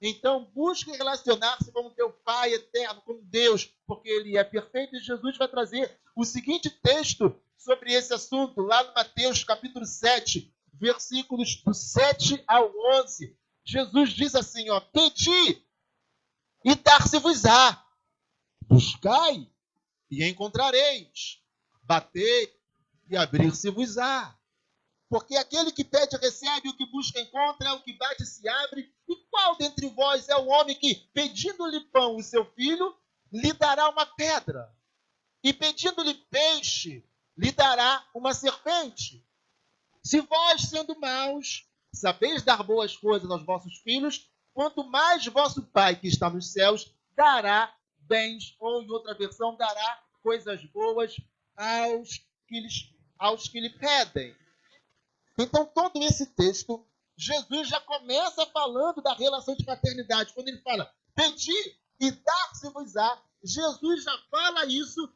Então, busque relacionar-se com o teu Pai eterno, com Deus, porque Ele é perfeito. E Jesus vai trazer o seguinte texto sobre esse assunto, lá no Mateus, capítulo 7, versículos do 7 ao 11. Jesus diz assim, ó, pedi e dar-se-vos-á. Buscai e encontrareis. Batei e abrir-se-vos-á. Porque aquele que pede recebe, o que busca encontra, o que bate se abre. E qual dentre vós é o homem que, pedindo-lhe pão o seu filho, lhe dará uma pedra? E pedindo-lhe peixe, lhe dará uma serpente? Se vós, sendo maus, sabeis dar boas coisas aos vossos filhos, quanto mais vosso Pai que está nos céus dará bens, ou em outra versão, dará coisas boas aos que lhe pedem. Então, todo esse texto, Jesus já começa falando da relação de paternidade. Quando ele fala, pedi e dar-se-vos-á, Jesus já fala isso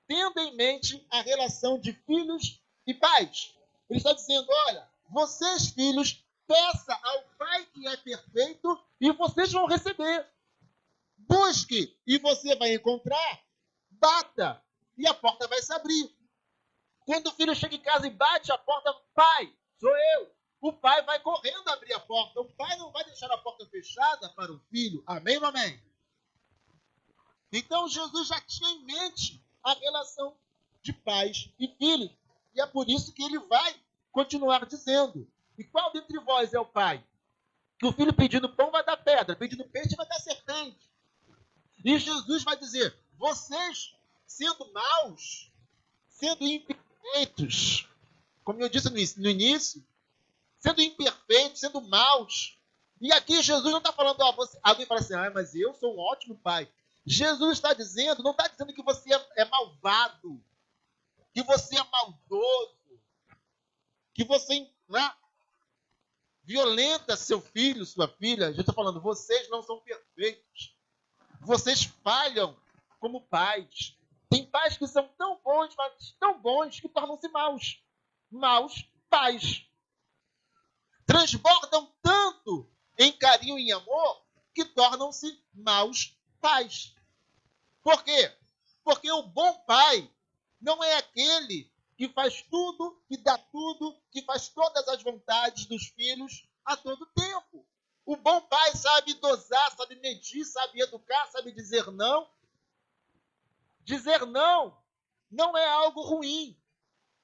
tendo em mente a relação de filhos e pais. Ele está dizendo, olha, vocês filhos, peça ao Pai que é perfeito e vocês vão receber. Busque e você vai encontrar. Bata e a porta vai se abrir. Quando o filho chega em casa e bate a porta, pai, sou eu. O pai vai correndo abrir a porta. O pai não vai deixar a porta fechada para o filho. Amém ou amém? Então, Jesus já tinha em mente a relação de pais e filhos. E é por isso que ele vai continuar dizendo. E qual dentre vós é o pai? Que o filho pedindo pão vai dar pedra, pedindo peixe vai dar serpente. E Jesus vai dizer, vocês, sendo maus, sendo imperfeitos, como eu disse no início, sendo imperfeitos, sendo maus. E aqui Jesus não está falando, alguém fala assim, mas eu sou um ótimo pai. Jesus está dizendo, não está dizendo que você é malvado, que você é maldoso, que você violenta seu filho, sua filha. Jesus está falando, vocês não são perfeitos. Vocês falham como pais. Tem pais que são tão bons, mas tão bons que tornam-se maus. Maus pais. Transbordam tanto em carinho e amor que tornam-se maus pais. Por quê? Porque o bom pai não é aquele que faz tudo, que dá tudo, que faz todas as vontades dos filhos a todo tempo. O bom pai sabe dosar, sabe medir, sabe educar, sabe dizer não. Dizer não não é algo ruim.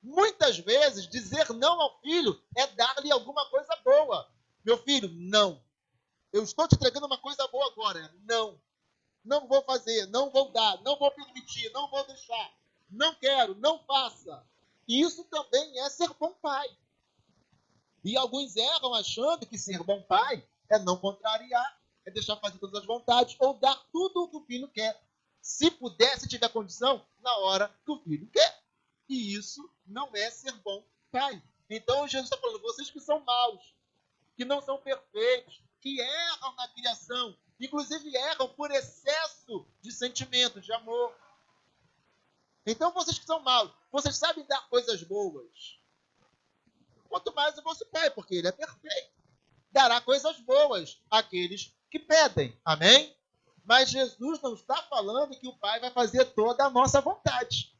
Muitas vezes, dizer não ao filho é dar-lhe alguma coisa boa. Meu filho, não. Eu estou te entregando uma coisa boa agora. Não. Não vou fazer, não vou dar, não vou permitir, não vou deixar. Não quero, não faça. E isso também é ser bom pai. E alguns erram achando que ser bom pai é não contrariar, é deixar fazer todas as vontades ou dar tudo o que o filho quer. Se puder, se tiver condição, na hora que o filho quer. E isso não é ser bom pai. Então Jesus está falando, vocês que são maus, que não são perfeitos, que erram na criação, inclusive erram por excesso de sentimento, de amor. Então vocês que são maus, vocês sabem dar coisas boas. Quanto mais o vosso pai, porque ele é perfeito. Dará coisas boas àqueles que pedem. Amém? Mas Jesus não está falando que o pai vai fazer toda a nossa vontade.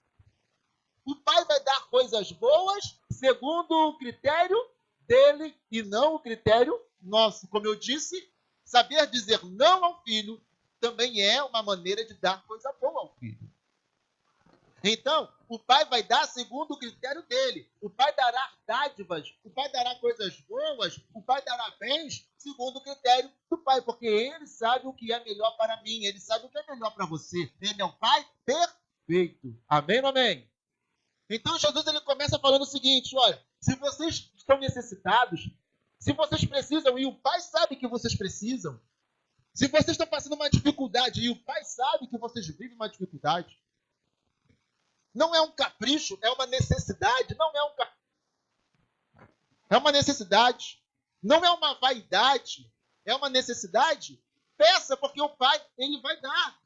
O pai vai dar coisas boas segundo o critério dele e não o critério nosso. Como eu disse, saber dizer não ao filho também é uma maneira de dar coisa boa ao filho. Então, o pai vai dar segundo o critério dele. O pai dará dádivas, o pai dará coisas boas, o pai dará bens segundo o critério do pai, porque ele sabe o que é melhor para mim, ele sabe o que é melhor para você. Ele é o pai perfeito. Amém ou amém? Então, Jesus ele começa falando o seguinte, olha, se vocês estão necessitados, se vocês precisam, e o pai sabe que vocês precisam, se vocês estão passando uma dificuldade, e o pai sabe que vocês vivem uma dificuldade, não é um capricho, é uma necessidade, não é um capricho, é uma necessidade, não é uma vaidade, é uma necessidade, peça, porque o pai, ele vai dar.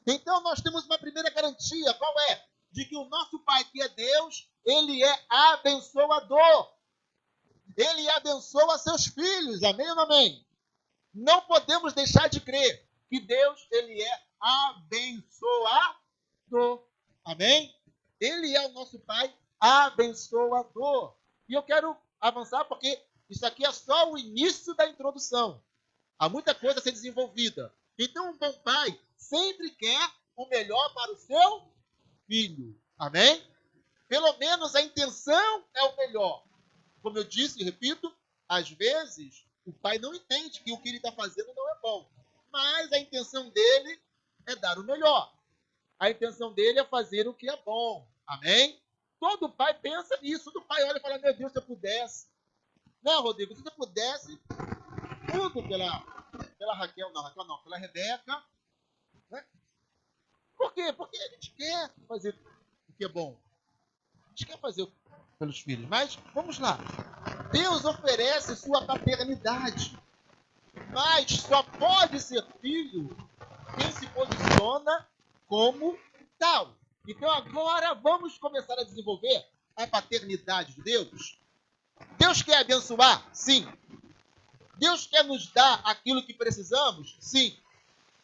Então, nós temos uma primeira garantia, qual é? De que o nosso Pai, que é Deus, ele é abençoador. Ele abençoa seus filhos. Amém ou não amém? Não podemos deixar de crer que Deus, ele é abençoador. Amém? Ele é o nosso Pai abençoador. E eu quero avançar porque isso aqui é só o início da introdução. Há muita coisa a ser desenvolvida. Então, um bom pai sempre quer o melhor para o seu filho. Amém? Pelo menos a intenção é o melhor. Como eu disse e repito, às vezes o pai não entende que o que ele está fazendo não é bom. Mas a intenção dele é dar o melhor. A intenção dele é fazer o que é bom. Amém? Todo pai pensa nisso. Todo pai olha e fala, meu Deus, se eu pudesse. Não, Rodrigo, se eu pudesse, tudo pela Raquel não, pela Rebeca. Né? Por quê? Porque a gente quer fazer o que é bom. A gente quer fazer pelos filhos. Mas, vamos lá. Deus oferece sua paternidade. Mas só pode ser filho quem se posiciona como tal. Então agora vamos começar a desenvolver a paternidade de Deus. Deus quer abençoar? Sim. Deus quer nos dar aquilo que precisamos? Sim.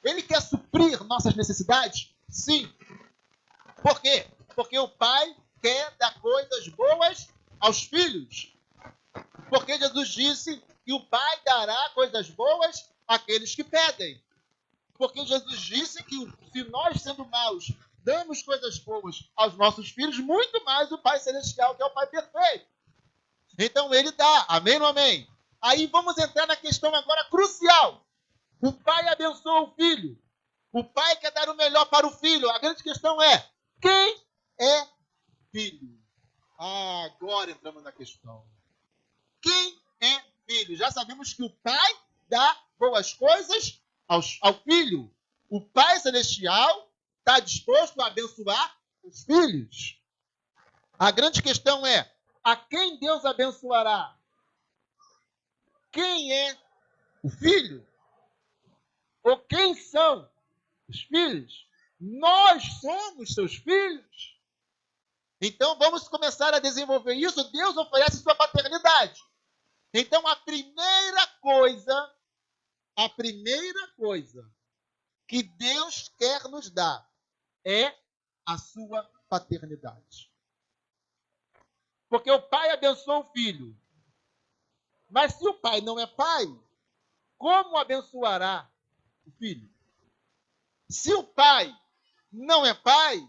Ele quer suprir nossas necessidades? Sim. Por quê? Porque o pai quer dar coisas boas aos filhos. Porque Jesus disse que o pai dará coisas boas àqueles que pedem. Porque Jesus disse que se nós, sendo maus, damos coisas boas aos nossos filhos, muito mais o Pai Celestial, que é o Pai perfeito. Então ele dá. Amém ou amém? Aí vamos entrar na questão agora crucial. O pai abençoa o filho. O pai quer dar o melhor para o filho. A grande questão é, quem é filho? Agora entramos na questão. Quem é filho? Já sabemos que o pai dá boas coisas ao filho. O Pai Celestial está disposto a abençoar os filhos. A grande questão é, a quem Deus abençoará? Quem é o filho? Ou quem são os filhos? Nós somos seus filhos. Então vamos começar a desenvolver isso. Deus oferece sua paternidade. Então a primeira coisa que Deus quer nos dar é a sua paternidade. Porque o pai abençoa o filho. Mas se o pai não é pai, como abençoará o filho? Se o pai não é pai,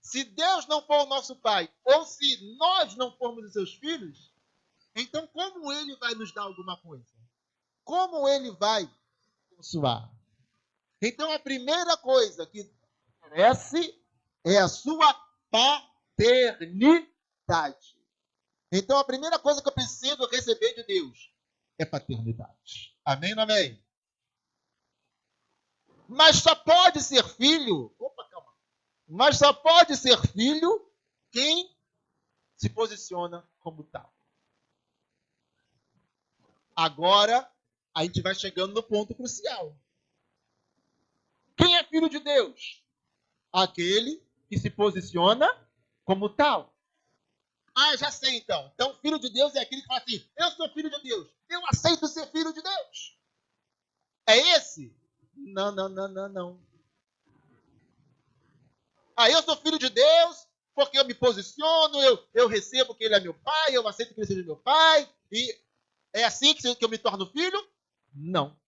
se Deus não for o nosso pai, ou se nós não formos os seus filhos, então como ele vai nos dar alguma coisa? Como ele vai abençoar? Então a primeira coisa que merece é a sua paternidade. Então a primeira coisa que eu preciso receber de Deus é paternidade. Amém ou não amém? Mas só pode ser filho. Opa, calma. Mas só pode ser filho quem se posiciona como tal. Agora a gente vai chegando no ponto crucial. Quem é filho de Deus? Aquele que se posiciona como tal. Já sei então. Então, filho de Deus é aquele que fala assim, eu sou filho de Deus. Eu aceito ser filho de Deus. É esse? Não. Eu sou filho de Deus porque eu me posiciono, eu recebo que ele é meu pai, eu aceito que ele seja meu pai, e é assim que eu me torno filho? Não.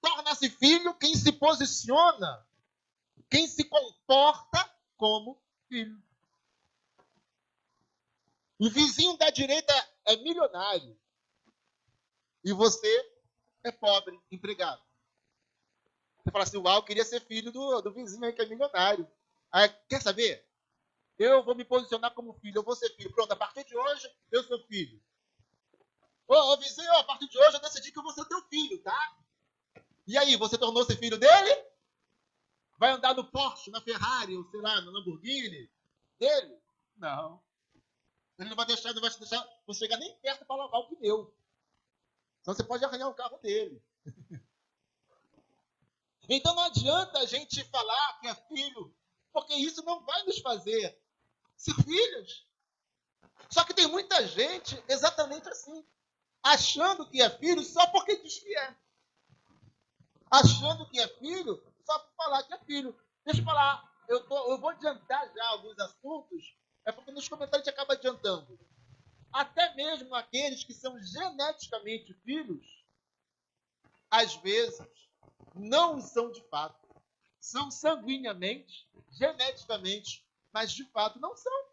Torna-se filho quem se posiciona, quem se comporta como filho. O vizinho da direita é milionário e você é pobre, empregado. Você fala assim, uau, eu queria ser filho do vizinho aí que é milionário. Aí, quer saber? Eu vou me posicionar como filho, eu vou ser filho. Pronto, a partir de hoje, eu sou filho. Ô vizinho, a partir de hoje eu decidi que eu vou ser teu filho, tá? E aí, você tornou-se filho dele? Vai andar no Porsche, na Ferrari, ou sei lá, no Lamborghini dele? Não. Ele não vai te deixar você chegar nem perto para lavar o pneu. Senão você pode arranhar o carro dele. Então não adianta a gente falar que é filho, porque isso não vai nos fazer ser filhos. Só que tem muita gente exatamente assim. achando que é filho só porque diz que é. Achando que é filho só por falar que é filho. Deixa eu falar, eu vou adiantar já alguns assuntos, é porque nos comentários a gente acaba adiantando. Até mesmo aqueles que são geneticamente filhos, às vezes, não são de fato. São sanguineamente, geneticamente, mas de fato não são.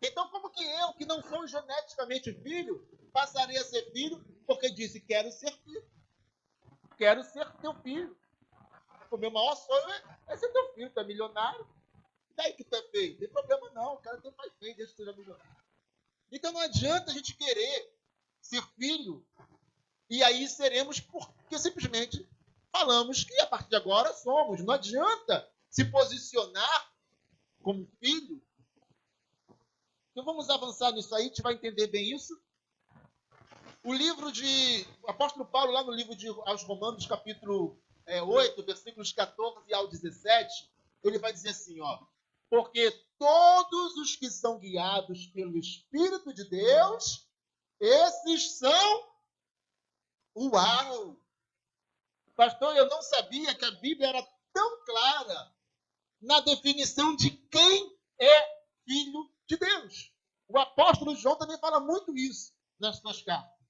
Então, como que eu, que não sou geneticamente filho, passarei a ser filho porque disse, quero ser filho. Quero ser teu filho. O meu maior sonho é ser teu filho, tu é milionário. E daí que tu é feio? Não tem problema não, o cara tem pai feio, desde que seja milionário. Então não adianta a gente querer ser filho e aí seremos porque simplesmente falamos que a partir de agora somos. Não adianta se posicionar como filho. Então vamos avançar nisso aí, a gente vai entender bem isso. O livro de... O apóstolo Paulo, lá no livro aos Romanos, capítulo 8, versículos 14 ao 17, ele vai dizer assim, ó. Porque todos os que são guiados pelo Espírito de Deus, esses são... Uau! Pastor, eu não sabia que a Bíblia era tão clara na definição de quem é filho de Deus. O apóstolo João também fala muito isso nas suas cartas.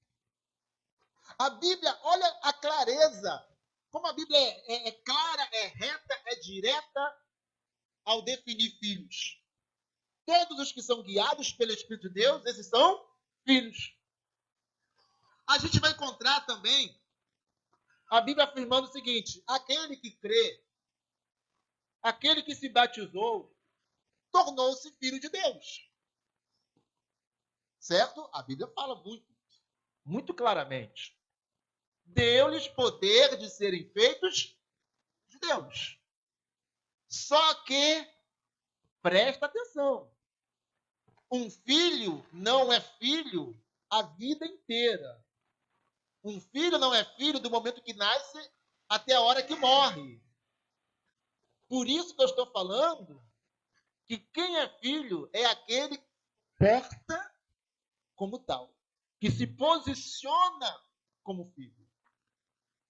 A Bíblia, olha a clareza, como a Bíblia é clara, é reta, é direta ao definir filhos. Todos os que são guiados pelo Espírito de Deus, esses são filhos. A gente vai encontrar também a Bíblia afirmando o seguinte, aquele que crê, aquele que se batizou, tornou-se filho de Deus. Certo? A Bíblia fala muito claramente. Deu-lhes poder de serem feitos de Deus. Só que, presta atenção, um filho não é filho a vida inteira. Um filho não é filho do momento que nasce até a hora que morre. Por isso que eu estou falando que quem é filho é aquele que porta como tal, que se posiciona como filho,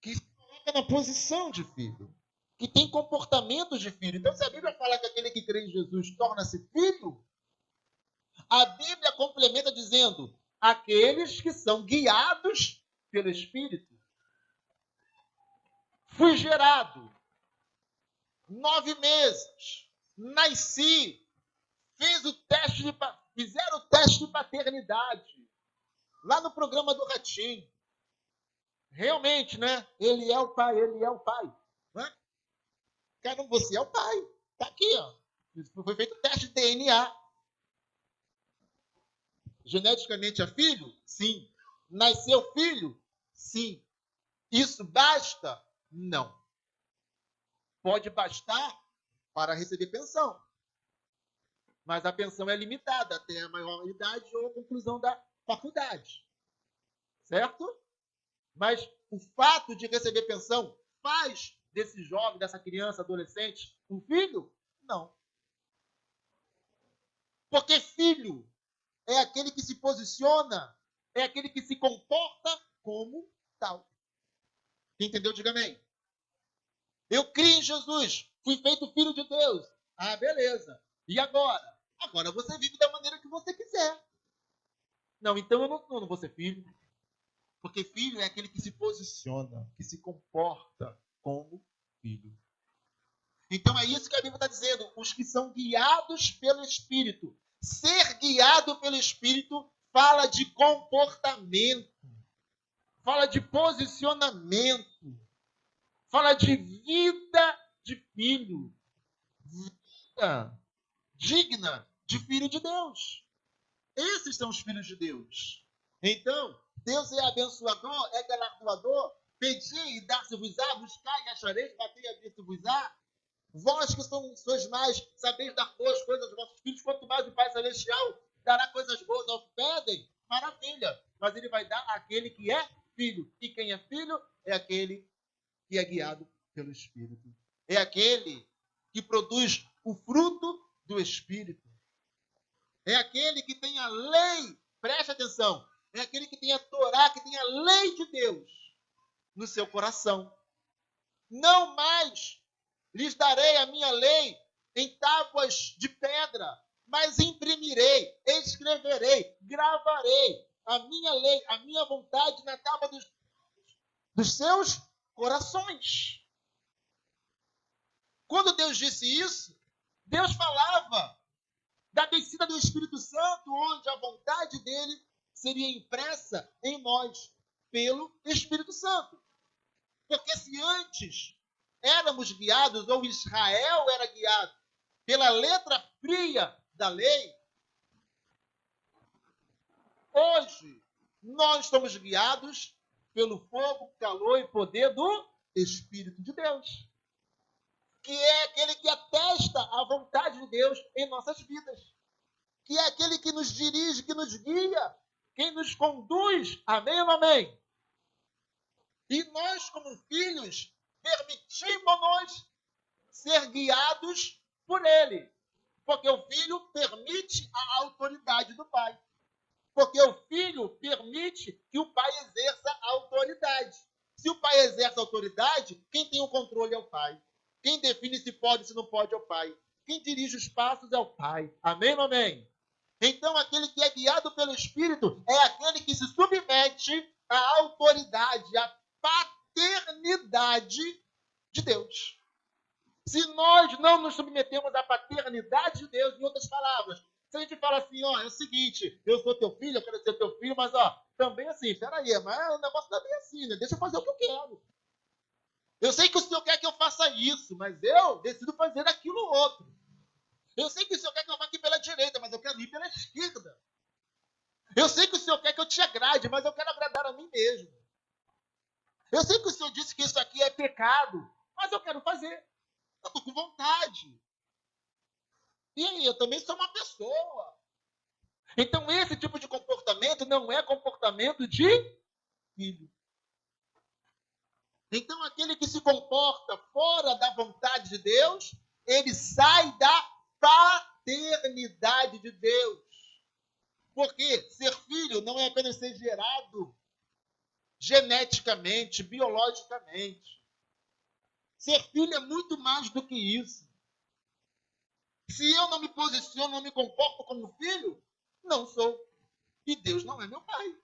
que se coloca na posição de filho, que tem comportamentos de filho. Então, se a Bíblia fala que aquele que crê em Jesus torna-se filho, a Bíblia complementa dizendo aqueles que são guiados pelo Espírito. Fui gerado, 9 meses, nasci, fizeram o teste de paternidade, lá no programa do Ratinho. Realmente, né? Ele é o pai. Né? Cara, você é o pai. Tá aqui, ó. Foi feito o teste de DNA. Geneticamente é filho? Sim. Nasceu filho? Sim. Isso basta? Não. Pode bastar para receber pensão. Mas a pensão é limitada até a maioridade ou a conclusão da faculdade. Certo? Mas o fato de receber pensão faz desse jovem, dessa criança, adolescente, um filho? Não. Porque filho é aquele que se posiciona, é aquele que se comporta como tal. Quem entendeu, diga amém. Eu criei em Jesus, fui feito filho de Deus. Ah, beleza. E agora? Agora você vive da maneira que você quiser. Não, então eu não vou ser filho. Porque filho é aquele que se posiciona, que se comporta como filho. Então é isso que a Bíblia está dizendo. Os que são guiados pelo Espírito. Ser guiado pelo Espírito fala de comportamento, fala de posicionamento, fala de vida de filho, vida digna de filho de Deus. Esses são os filhos de Deus. Então, Deus é abençoador, é galardoador. Pedi e dar-se-vos-á, buscar e achareis, batei e abrir-se-vos-á. Vós que sois mais, sabeis dar boas coisas aos vossos filhos, quanto mais o Pai Celestial dará coisas boas aos que pedem. Maravilha! Mas ele vai dar àquele que é filho. E quem é filho é aquele que é guiado pelo Espírito. É aquele que produz o fruto do Espírito. É aquele que tem a lei, preste atenção, é aquele que tem a Torá, que tem a lei de Deus no seu coração. Não mais lhes darei a minha lei em tábuas de pedra, mas imprimirei, escreverei, gravarei a minha lei, a minha vontade na tábua dos seus corações. Quando Deus disse isso, Deus falava da descida do Espírito Santo, onde a vontade dele seria impressa em nós pelo Espírito Santo. Porque se antes éramos guiados, ou Israel era guiado pela letra fria da lei, hoje nós somos guiados pelo fogo, calor e poder do Espírito de Deus, que é aquele que atesta a vontade de Deus em nossas vidas, que é aquele que nos dirige, que nos guia, quem nos conduz. Amém ou não amém? E nós, como filhos, permitimos-nos ser guiados por ele. Porque o filho permite a autoridade do pai. Porque o filho permite que o pai exerça a autoridade. Se o pai exerce a autoridade, quem tem o controle é o pai. Quem define se pode e se não pode é o pai. Quem dirige os passos é o pai. Amém ou amém? Então, aquele que é guiado pelo Espírito é aquele que se submete à autoridade, à paternidade de Deus. Se nós não nos submetemos à paternidade de Deus, em outras palavras, se a gente fala assim, ó, é o seguinte, eu sou teu filho, eu quero ser teu filho, mas ó, também assim, peraí, mas o negócio não é bem assim, né? Deixa eu fazer o que eu quero. Eu sei que o Senhor quer que eu faça isso, mas eu decido fazer aquilo outro. Eu sei que o Senhor quer que eu vá aqui pela direita, mas eu quero ir pela esquerda. Eu sei que o Senhor quer que eu te agrade, mas eu quero agradar a mim mesmo. Eu sei que o Senhor disse que isso aqui é pecado, mas eu quero fazer. Eu estou com vontade. E aí, eu também sou uma pessoa. Então, esse tipo de comportamento não é comportamento de filho. Então, aquele que se comporta fora da vontade de Deus, ele sai da paternidade de Deus. Porque ser filho não é apenas ser gerado geneticamente, biologicamente. Ser filho é muito mais do que isso. Se eu não me posiciono, não me comporto como filho, não sou. E Deus não é meu pai. O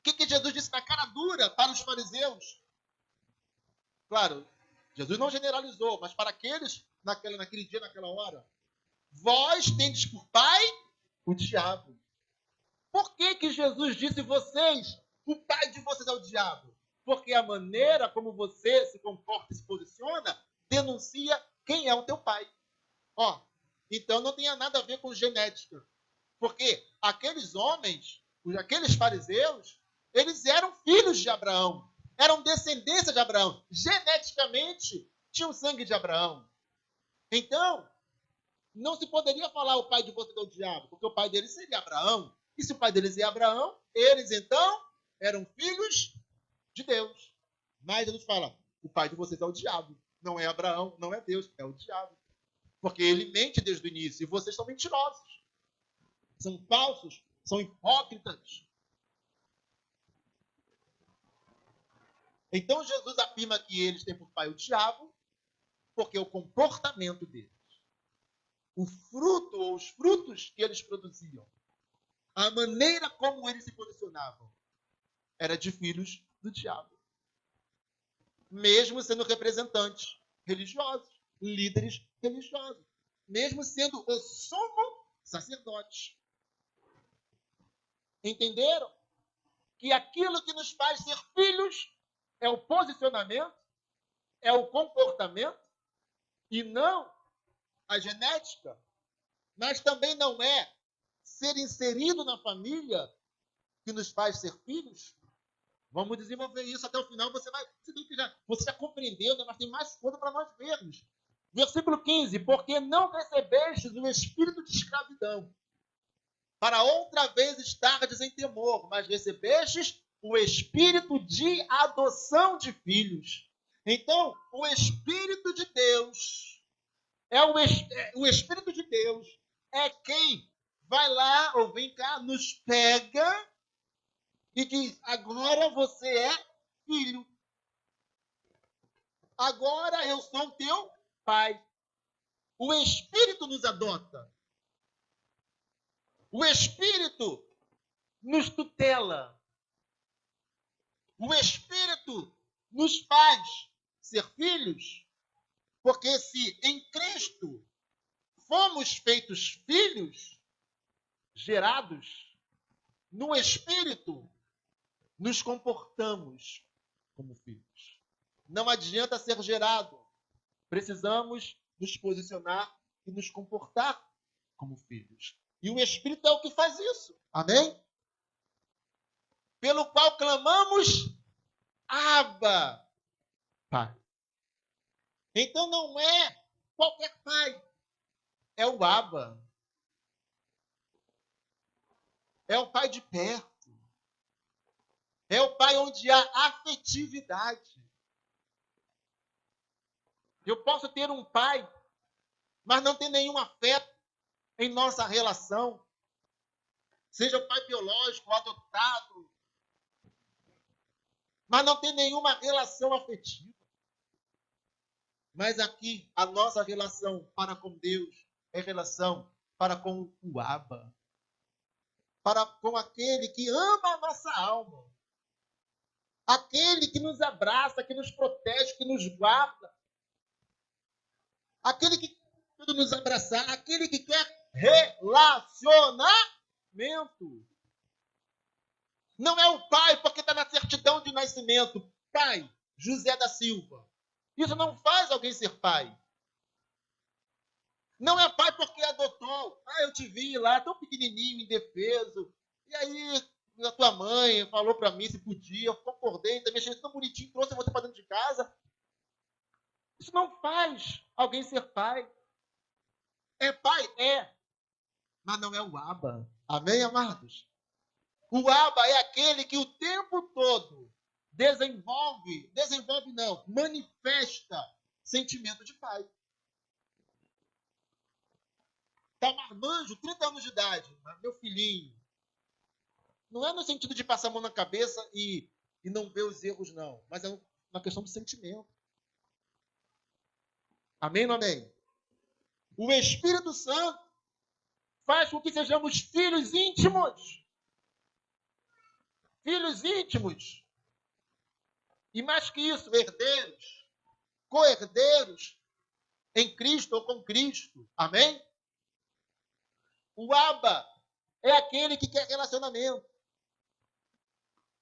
que Jesus disse na cara dura para os fariseus? Claro, Jesus não generalizou, mas para aqueles, naquele dia, naquela hora, vós tendes por pai o diabo. Por que Jesus disse vocês, o pai de vocês é o diabo? Porque a maneira como você se comporta e se posiciona denuncia quem é o teu pai. Ó, então não tem nada a ver com genética. Porque aqueles homens, aqueles fariseus, eles eram filhos de Abraão. Eram descendência de Abraão. Geneticamente, tinham sangue de Abraão. Então, não se poderia falar o pai de vocês é o diabo, porque o pai deles seria Abraão. E se o pai deles é Abraão, eles então eram filhos de Deus. Mas Jesus fala, o pai de vocês é o diabo. Não é Abraão, não é Deus, é o diabo. Porque ele mente desde o início. E vocês são mentirosos. São falsos, são hipócritas. Então Jesus afirma que eles têm por pai o diabo, porque o comportamento deles, o fruto ou os frutos que eles produziam, a maneira como eles se posicionavam, era de filhos do diabo. Mesmo sendo representantes religiosos, líderes religiosos, mesmo sendo o sumo sacerdote. Entenderam? Que aquilo que nos faz ser filhos é o posicionamento, é o comportamento, e não a genética. Mas também não é ser inserido na família que nos faz ser filhos. Vamos desenvolver isso até o final. Você já compreendeu, né? Mas tem mais coisa para nós vermos. Versículo 15. Porque não recebestes o espírito de escravidão, para outra vez estardes em temor, mas recebestes o espírito de adoção de filhos. Então, o Espírito de Deus o Espírito de Deus é quem vai lá ou vem cá, nos pega e diz: agora você é filho. Agora eu sou teu pai. O Espírito nos adota. O Espírito nos tutela. O Espírito nos faz ser filhos, porque se em Cristo fomos feitos filhos, gerados no Espírito, nos comportamos como filhos. Não adianta ser gerado. Precisamos nos posicionar e nos comportar como filhos. E o Espírito é o que faz isso. Amém? Pelo qual clamamos, Abba, Pai. Então não é qualquer pai. É o Abba. É o pai de perto. É o pai onde há afetividade. Eu posso ter um pai, mas não ter nenhum afeto em nossa relação. Seja o pai biológico, adotado, mas não ter nenhuma relação afetiva. Mas aqui, a nossa relação para com Deus é relação para com o Abba. Para com aquele que ama a nossa alma. Aquele que nos abraça, que nos protege, que nos guarda. Aquele que quer nos abraçar, aquele que quer relacionamento. Não é o pai porque está na certidão de nascimento. Pai, José da Silva. Isso não faz alguém ser pai. Não é pai porque adotou. Eu te vi lá, tão pequenininho, indefeso. E aí, a tua mãe falou para mim se podia. Eu concordei, também achei tão bonitinho, trouxe você para dentro de casa. Isso não faz alguém ser pai. É pai? É. Mas não é o Abba. Amém, amados? O Abba é aquele que o tempo todo manifesta sentimento de pai. Está marmanjo, 30 anos de idade, meu filhinho. Não é no sentido de passar a mão na cabeça e não ver os erros, não. Mas é uma questão de sentimento. Amém ou não amém? O Espírito Santo faz com que sejamos filhos íntimos. Filhos íntimos. E mais que isso, herdeiros, co-herdeiros em Cristo ou com Cristo. Amém? O Abba é aquele que quer relacionamento.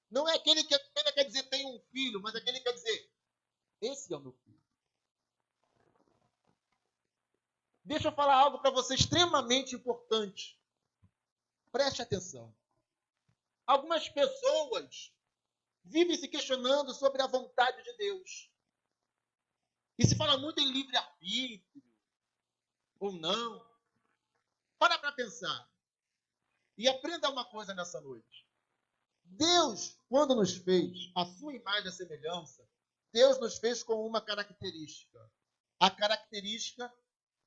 Não é aquele que apenas quer dizer tem um filho, mas aquele que quer dizer esse é o meu filho. Deixa eu falar algo para você extremamente importante. Preste atenção. Algumas pessoas vivem se questionando sobre a vontade de Deus. E se fala muito em livre-arbítrio, ou não. Para pensar. E aprenda uma coisa nessa noite. Deus, quando nos fez a sua imagem e a semelhança, Deus nos fez com uma característica. A característica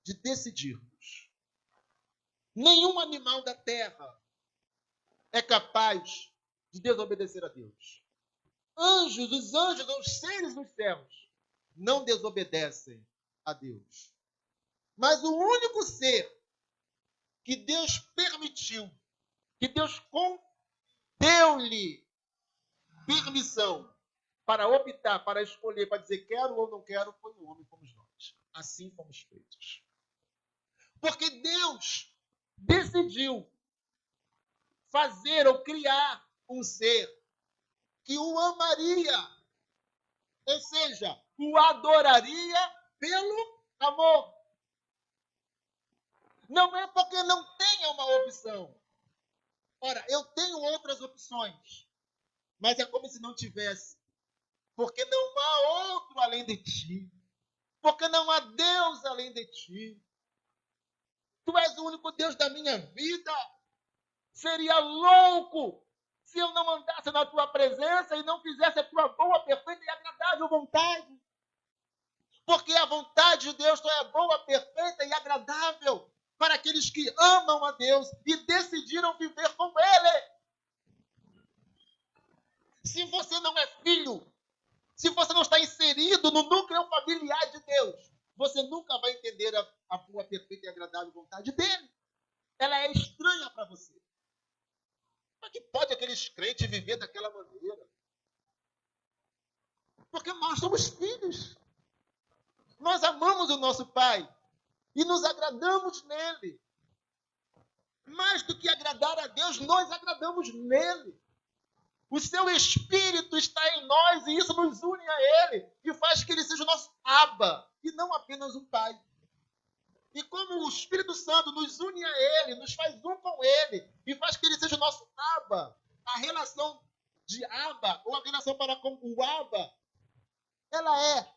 de decidirmos. Nenhum animal da terra é capaz de desobedecer a Deus. Os anjos, os seres dos céus, não desobedecem a Deus. Mas o único ser que Deus permitiu, que Deus deu-lhe permissão para optar, para escolher, para dizer quero ou não quero, foi o homem, fomos nós. Assim fomos feitos. Porque Deus decidiu fazer ou criar um ser que o amaria, ou seja, o adoraria pelo amor. Não é porque não tenha uma opção. Ora, eu tenho outras opções, mas é como se não tivesse. Porque não há outro além de ti. Porque não há Deus além de ti. Tu és o único Deus da minha vida. Seria louco se eu não andasse na tua presença e não fizesse a tua boa, perfeita e agradável vontade. Porque a vontade de Deus só é boa, perfeita e agradável para aqueles que amam a Deus e decidiram viver com Ele. Se você não é filho, se você não está inserido no núcleo familiar de Deus, você nunca vai entender a boa, perfeita e agradável vontade dele. Ela é estranha para você. Como é que pode aqueles crentes viver daquela maneira? Porque nós somos filhos. Nós amamos o nosso Pai e nos agradamos nele. Mais do que agradar a Deus, nós agradamos nele. O seu Espírito está em nós e isso nos une a ele e faz que ele seja o nosso Abba e não apenas um Pai. E como o Espírito Santo nos une a ele, nos faz um com ele e faz que ele seja o nosso Abba, a relação de Abba ou a relação para com o Abba, ela é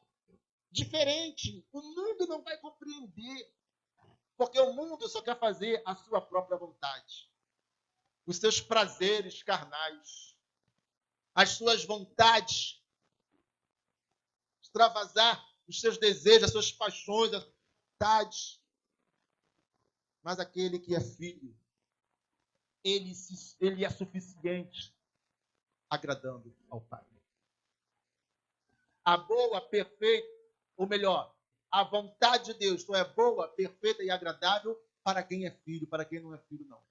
diferente. O mundo não vai compreender, porque o mundo só quer fazer a sua própria vontade. Os seus prazeres carnais, as suas vontades, extravasar os seus desejos, as suas paixões, as vontades. Mas aquele que é filho, ele é suficiente agradando ao Pai. A boa, perfeita, ou melhor, a vontade de Deus só é boa, perfeita e agradável para quem é filho, para quem não é filho, não.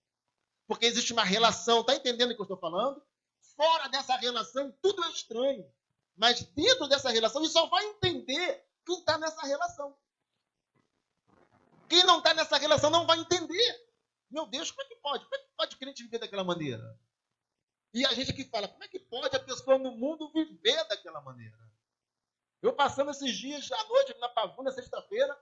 Porque existe uma relação, está entendendo o que eu estou falando? Fora dessa relação, tudo é estranho. Mas dentro dessa relação, e só vai entender quem está nessa relação. Quem não está nessa relação não vai entender. Meu Deus, como é que pode? Como é que pode crente viver daquela maneira? E a gente aqui fala, como é que pode a pessoa no mundo viver daquela maneira? Eu passando esses dias à noite na Pavuna, sexta-feira,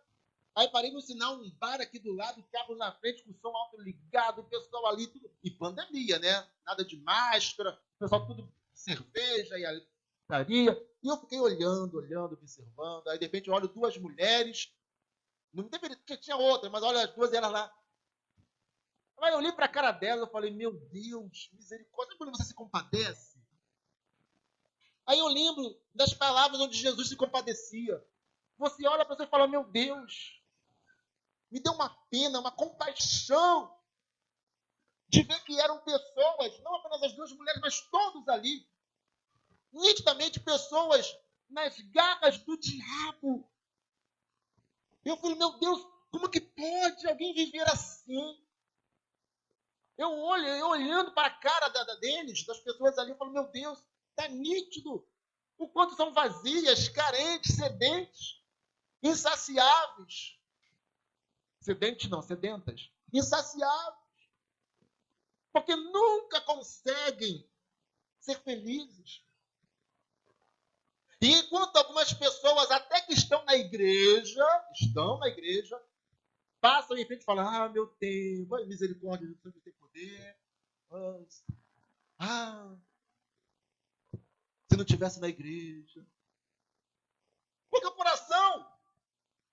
aí parei no sinal, um bar aqui do lado, carros na frente com o som alto ligado, o pessoal ali, tudo. E pandemia, né? Nada de máscara, o pessoal tudo cerveja e alitaria. E eu fiquei olhando, observando. Aí, de repente, eu olho duas mulheres. Não deveria, porque tinha outra, mas olha as duas elas lá. Aí eu olhei para a cara dela e falei, meu Deus, misericórdia, quando você se compadece. Aí eu lembro das palavras onde Jesus se compadecia. Você olha para você e fala, meu Deus, me deu uma pena, uma compaixão de ver que eram pessoas, não apenas as duas mulheres, mas todos ali, nitidamente pessoas nas garras do diabo. Eu falei, meu Deus, como que pode alguém viver assim? Eu olhando para a cara deles, das pessoas ali, eu falo, meu Deus, está nítido o quanto são vazias, carentes, sedentes, insaciáveis. Sedentes não, sedentas. Insaciáveis. Porque nunca conseguem ser felizes. E enquanto algumas pessoas, até que estão na igreja, passam em frente e falam, ah, meu Deus, misericórdia, Deus tem poder. Se não tivesse na igreja. Porque o coração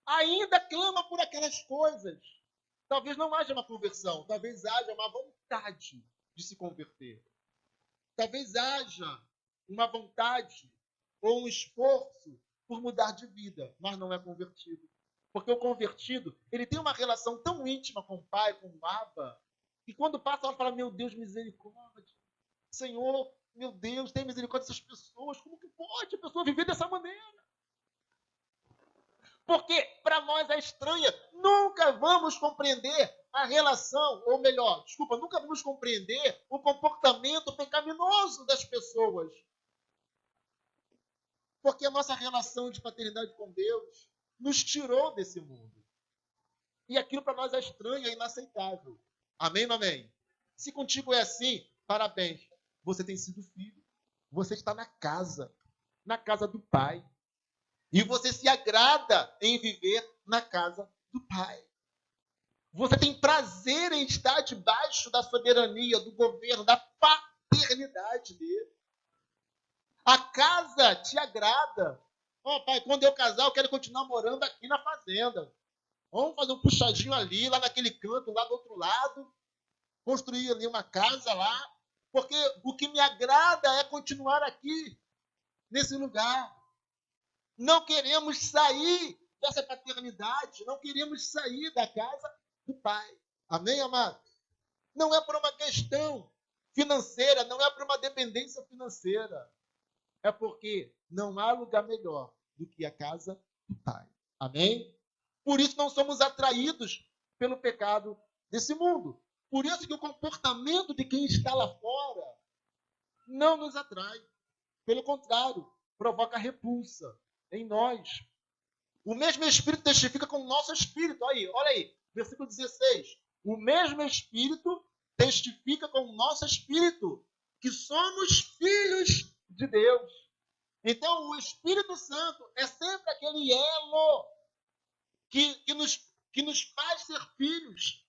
ainda clama por aquelas coisas. Talvez não haja uma conversão, talvez haja uma vontade de se converter. Talvez haja uma vontade ou um esforço por mudar de vida, mas não é convertido. Porque o convertido, ele tem uma relação tão íntima com o Pai, com o Abba, que quando passa, ela fala, meu Deus, misericórdia. Senhor, meu Deus, tem misericórdia dessas pessoas. Como que pode a pessoa viver dessa maneira? Porque para nós é estranha. Nunca vamos compreender a relação, ou melhor, nunca vamos compreender o comportamento pecaminoso das pessoas. Porque a nossa relação de paternidade com Deus nos tirou desse mundo. E aquilo para nós é estranho, é inaceitável. Amém ou amém? Se contigo é assim, parabéns. Você tem sido filho. Você está na casa do Pai. E você se agrada em viver na casa do Pai. Você tem prazer em estar debaixo da soberania, do governo, da paternidade dele. A casa te agrada. Pai, quando eu casar, eu quero continuar morando aqui na fazenda. Vamos fazer um puxadinho ali, lá naquele canto, lá do outro lado. Construir ali uma casa lá. Porque o que me agrada é continuar aqui, nesse lugar. Não queremos sair dessa paternidade, não queremos sair da casa do Pai. Amém, amado? Não é por uma questão financeira, não é por uma dependência financeira. É porque não há lugar melhor do que a casa do Pai. Amém? Por isso não somos atraídos pelo pecado desse mundo. Por isso que o comportamento de quem está lá fora não nos atrai. Pelo contrário, provoca repulsa em nós. O mesmo Espírito testifica com o nosso espírito. Olha aí, versículo 16. O mesmo Espírito testifica com o nosso espírito que somos filhos de Deus. Então, o Espírito Santo é sempre aquele elo que nos faz ser filhos.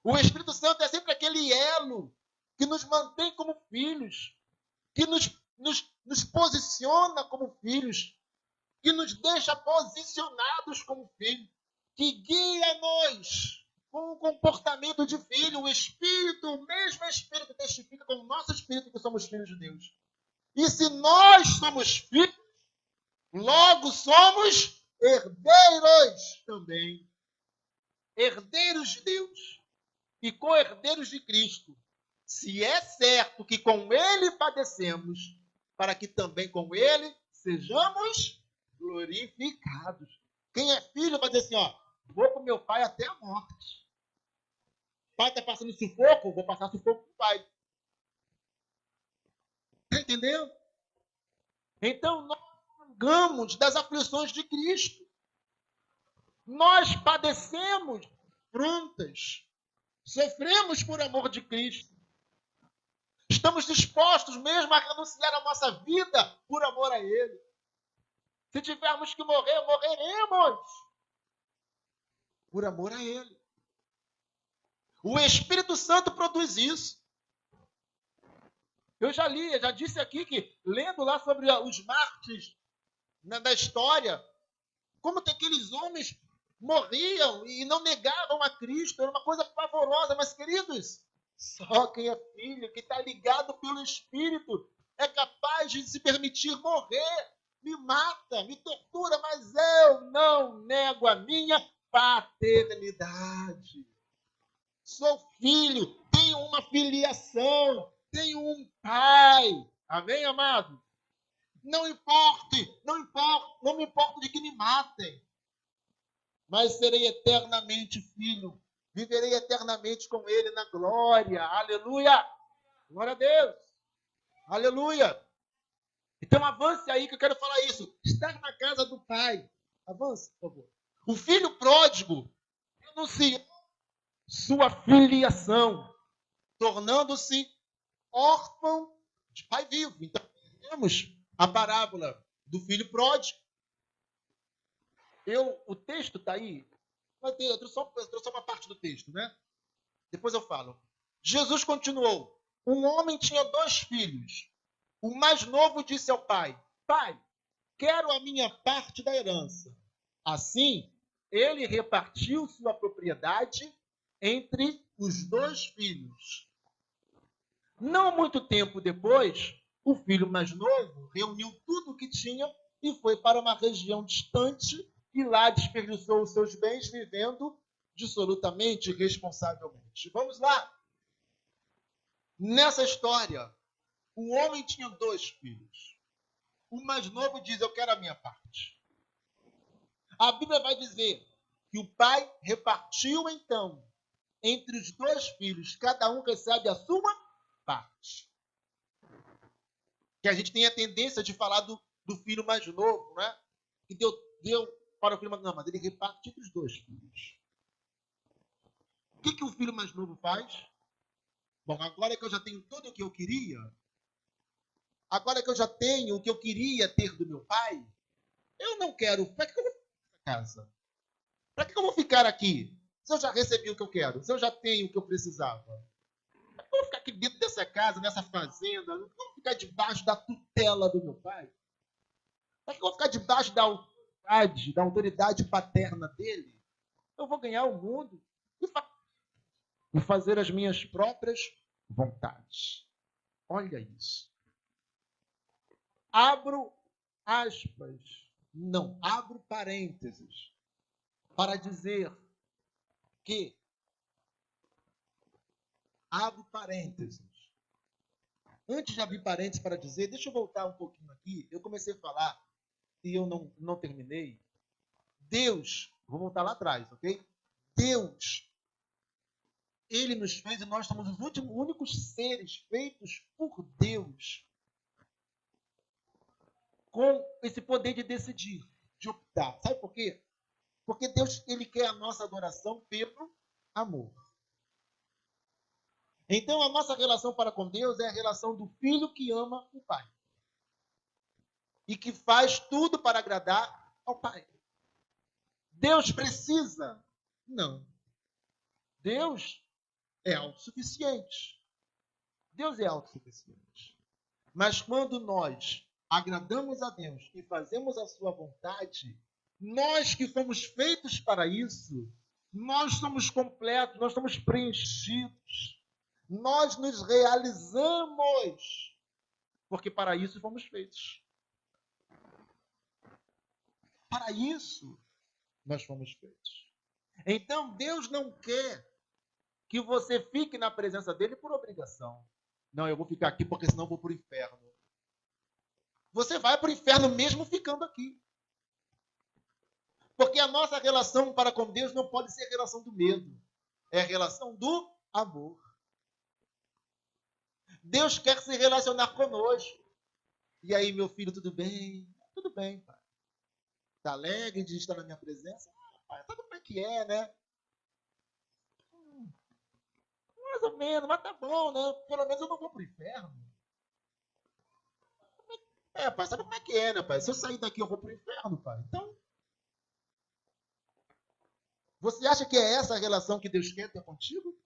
O Espírito Santo é sempre aquele elo que nos mantém como filhos, que nos posiciona como filhos, que nos deixa posicionados como filhos, que guia-nos com o comportamento de filho. O Espírito, o mesmo Espírito, testifica com o nosso Espírito que somos filhos de Deus. E se nós somos filhos, logo somos herdeiros também. Herdeiros de Deus e co-herdeiros de Cristo. Se é certo que com Ele padecemos, para que também com Ele sejamos glorificados. Quem é filho vai dizer assim, ó, vou com meu pai até a morte. O pai está passando sufoco, vou passar sufoco com o pai. Está entendendo? Então, nós pagamos das aflições de Cristo. Nós padecemos afrontas. Sofremos por amor de Cristo. Estamos dispostos mesmo a renunciar a nossa vida por amor a Ele. Se tivermos que morrer, morreremos por amor a Ele. O Espírito Santo produz isso. Eu já disse aqui que, lendo lá sobre os mártires da história, como que aqueles homens morriam e não negavam a Cristo, era uma coisa pavorosa, mas, queridos, só quem é filho, que está ligado pelo Espírito, é capaz de se permitir morrer. Me mata, me tortura, mas eu não nego a minha paternidade. Sou filho, tenho uma filiação, tenho um pai. Amém, amado? Não me importa de que me matem, mas serei eternamente filho. Viverei eternamente com Ele na glória. Aleluia! Glória a Deus! Aleluia! Então avance aí que eu quero falar isso. Estar na casa do Pai. Avance, por favor. O filho pródigo renunciou sua filiação, tornando-se órfão de pai vivo. Então, temos a parábola do filho pródigo. O texto está aí. Eu trouxe só uma parte do texto, né? Depois eu falo. Jesus continuou. Um homem tinha 2 filhos. O mais novo disse ao pai: Pai, quero a minha parte da herança. Assim, ele repartiu sua propriedade entre os 2 filhos. Não muito tempo depois, o filho mais novo reuniu tudo o que tinha e foi para uma região distante e lá desperdiçou os seus bens vivendo dissolutamente e responsavelmente. Vamos lá. Nessa história, o homem tinha 2 filhos. O mais novo diz, eu quero a minha parte. A Bíblia vai dizer que o pai repartiu, então, entre os 2 filhos. Cada um recebe a sua parte. Que a gente tem a tendência de falar do filho mais novo, né? Que deu para o filho mais novo. Não, mas ele reparte entre os 2 filhos. O que o filho mais novo faz? Bom, agora que eu já tenho tudo o que eu queria, agora que eu já tenho o que eu queria ter do meu pai, eu não quero. Para que eu vou ficar nessa casa? Para que eu vou ficar aqui? Se eu já recebi o que eu quero, se eu já tenho o que eu precisava. Para que eu vou ficar aqui dentro dessa casa, nessa fazenda? Não vou ficar debaixo da tutela do meu pai? Para que eu vou ficar debaixo da autoridade paterna dele? Eu vou ganhar o mundo e fazer as minhas próprias vontades. Olha isso. Abro aspas, não, abro parênteses, para dizer que, abro parênteses, Antes de abrir parênteses para dizer, deixa eu voltar um pouquinho aqui. Eu comecei a falar e eu não terminei. Deus, vou voltar lá atrás, ok? Deus, ele nos fez e nós somos os únicos seres feitos por Deus com esse poder de decidir, de optar. Sabe por quê? Porque Deus, ele quer a nossa adoração pelo amor. Então, a nossa relação para com Deus é a relação do filho que ama o pai. E que faz tudo para agradar ao pai. Deus precisa? Não. Deus é autossuficiente. Deus é autossuficiente. Mas quando nós agradamos a Deus e fazemos a sua vontade, nós que fomos feitos para isso, nós somos completos, nós somos preenchidos. Nós nos realizamos, porque para isso fomos feitos. Para isso nós fomos feitos. Então Deus não quer que você fique na presença dele por obrigação. Não, eu vou ficar aqui porque senão eu vou para o inferno. Você vai para o inferno mesmo ficando aqui. Porque a nossa relação para com Deus não pode ser a relação do medo. É a relação do amor. Deus quer se relacionar conosco. E aí, meu filho, tudo bem? Tudo bem, pai. Está alegre de estar na minha presença? Pai, sabe como é que é, né? Mais ou menos, mas tá bom, né? Pelo menos eu não vou pro inferno. Pai, sabe como é que é, né, pai? Se eu sair daqui, eu vou pro inferno, pai. Então, você acha que é essa a relação que Deus quer ter contigo?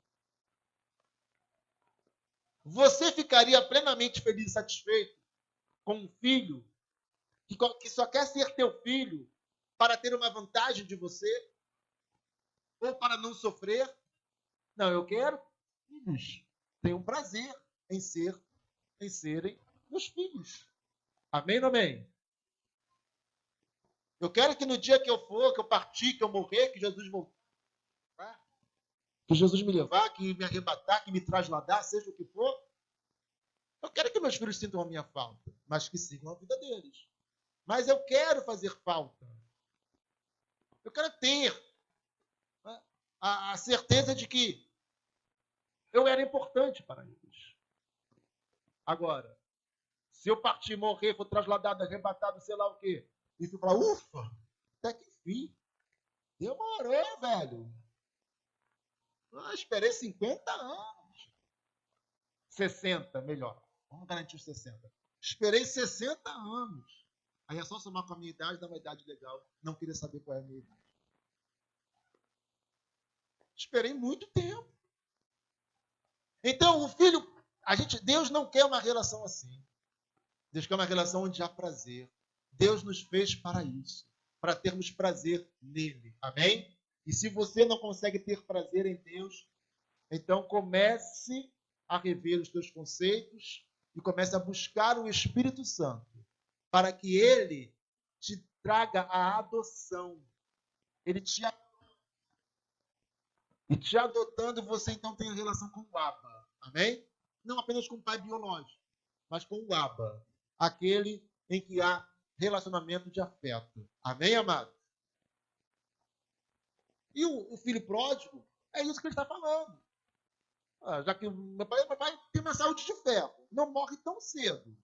Você ficaria plenamente feliz e satisfeito com um filho que só quer ser teu filho para ter uma vantagem de você? Ou para não sofrer? Não, eu quero filhos. Tenho prazer em serem meus filhos. Amém ou amém? Eu quero que no dia que eu for, que eu partir, que eu morrer, que Jesus voltar, que Jesus me levar, que me arrebatar, que me trasladar, seja o que for, eu quero que meus filhos sintam a minha falta, mas que sigam a vida deles. Mas eu quero fazer falta. Eu quero ter, né, a certeza de que eu era importante para eles. Agora, se eu partir, morrer, for trasladado, arrebatado, sei lá o quê, e tu falar, ufa, até que enfim, demorou, velho. Eu esperei 50 anos. 60, melhor. Vamos garantir os 60. Esperei 60 anos. Aí é só somar com a minha idade, dá uma idade legal. Não queria saber qual é a minha idade. Esperei muito tempo. Então, o filho, Deus não quer uma relação assim. Deus quer uma relação onde há prazer. Deus nos fez para isso, para termos prazer nele. Amém? E se você não consegue ter prazer em Deus, então comece a rever os teus conceitos e comece a buscar o Espírito Santo para que ele te traga a adoção. Ele te e te adotando, você então tem a relação com o Abba. Amém? Não apenas com o pai biológico, mas com o Abba, aquele em que há relacionamento de afeto. Amém, amado? E o filho pródigo, é isso que ele está falando. Já que meu pai tem uma saúde de ferro, não morre tão cedo.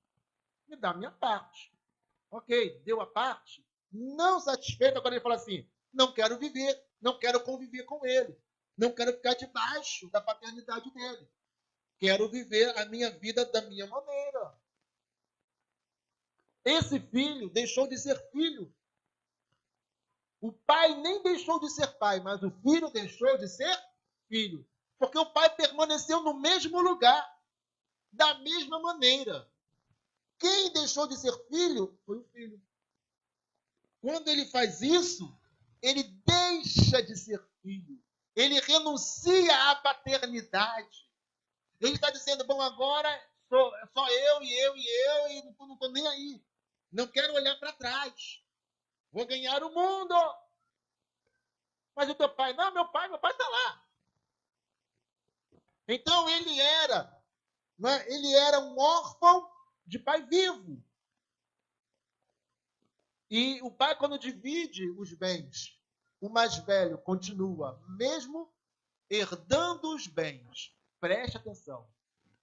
Me dá a minha parte. Ok, deu a parte. Não satisfeito, agora ele fala assim, não quero viver, não quero conviver com ele. Não quero ficar debaixo da paternidade dele. Quero viver a minha vida da minha maneira. Esse filho deixou de ser filho. O pai nem deixou de ser pai, mas o filho deixou de ser filho. Porque o pai permaneceu no mesmo lugar, da mesma maneira. Quem deixou de ser filho foi o filho. Quando ele faz isso, ele deixa de ser filho. Ele renuncia à paternidade. Ele está dizendo, bom, agora só eu, e não estou nem aí. Não quero olhar para trás. Vou ganhar o mundo. Mas o teu pai, não, meu pai está lá. Então ele era Não é? Ele era um órfão de pai vivo. E o pai, quando divide os bens, o mais velho continua, mesmo herdando os bens. Preste atenção.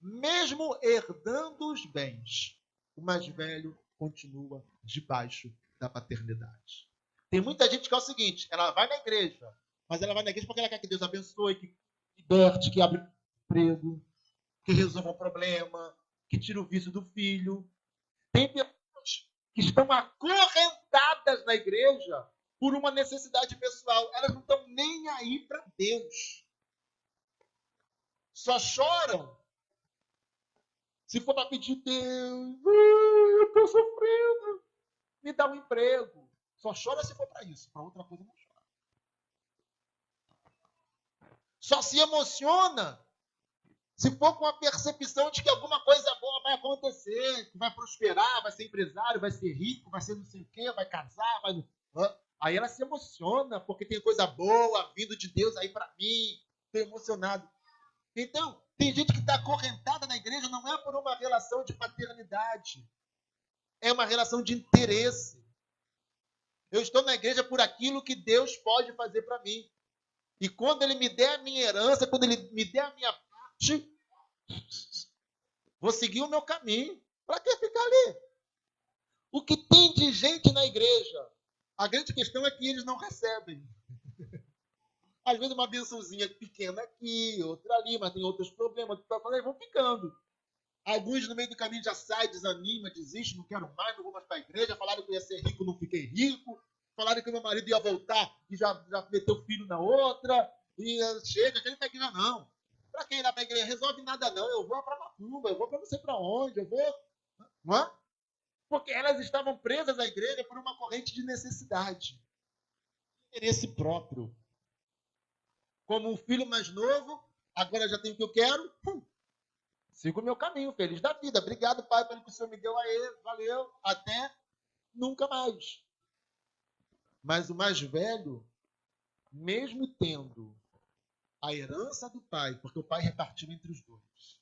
Mesmo herdando os bens, o mais velho continua debaixo da paternidade. Tem muita gente que é o seguinte, ela vai na igreja, mas ela vai na igreja porque ela quer que Deus abençoe, que liberte, que abra emprego, que resolva um problema, que tire o vício do filho. Tem pessoas que estão acorrentadas na igreja por uma necessidade pessoal. Elas não estão nem aí para Deus. Só choram se for para pedir Deus. Eu estou sofrendo. Me dá um emprego. Só chora se for para isso. Para outra coisa não chora. Só se emociona se for com a percepção de que alguma coisa boa vai acontecer, que vai prosperar, vai ser empresário, vai ser rico, vai ser não sei o quê, vai casar, vai... Aí ela se emociona, porque tem coisa boa vindo de Deus aí para mim. Estou emocionado. Então, tem gente que está acorrentada na igreja, não é por uma relação de paternidade. É uma relação de interesse. Eu estou na igreja por aquilo que Deus pode fazer para mim. E quando Ele me der a minha herança, quando Ele me der a minha parte, vou seguir o meu caminho. Para que ficar ali? O que tem de gente na igreja? A grande questão é que eles não recebem. Às vezes uma bençãozinha pequena aqui, outra ali, mas tem outros problemas. Vão ficando. Alguns no meio do caminho já saem, desanima, desiste, não quero mais, não vou mais para a igreja. Falaram que eu ia ser rico, não fiquei rico. Falaram que meu marido ia voltar e já meteu filho na outra. E chega, aquele para a igreja não. Para quem ir lá para a igreja? Resolve nada não. Eu vou para Macumba, eu vou para não sei para onde, eu vou... Não é? Porque elas estavam presas à igreja por uma corrente de necessidade. Interesse próprio. Como um filho mais novo, agora já tenho o que eu quero, sigo o meu caminho, feliz da vida. Obrigado, Pai, pelo que o Senhor me deu aí. Valeu. Até nunca mais. Mas o mais velho, mesmo tendo a herança do pai, porque o pai repartiu entre os dois,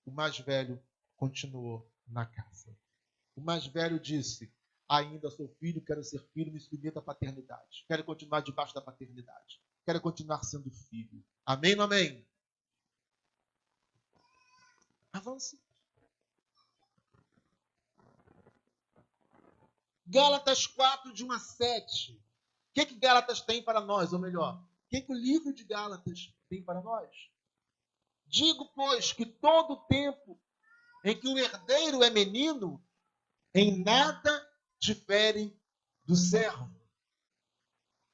o mais velho continuou na casa. O mais velho disse: ainda sou filho, quero ser filho, me submeto à paternidade. Quero continuar debaixo da paternidade. Quero continuar sendo filho. Amém ou amém? Avance. Gálatas 4, de 1 a 7. O que Gálatas tem para nós? Ou melhor, o que o livro de Gálatas tem para nós? Digo, pois, que todo o tempo em que o herdeiro é menino, em nada difere do servo.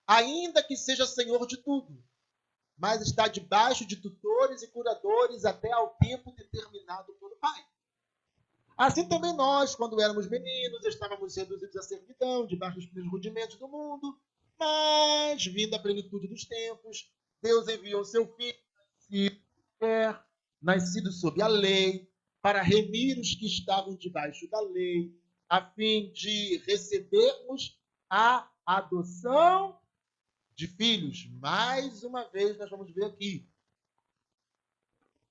Ainda que seja senhor de tudo, mas está debaixo de tutores e curadores até ao tempo determinado pelo Pai. Assim também nós, quando éramos meninos, estávamos reduzidos à servidão, debaixo dos primeiros rudimentos do mundo, mas, vindo a plenitude dos tempos, Deus enviou seu Filho, nascido sob a lei, para remir os que estavam debaixo da lei, a fim de recebermos a adoção de filhos. Mais uma vez, nós vamos ver aqui.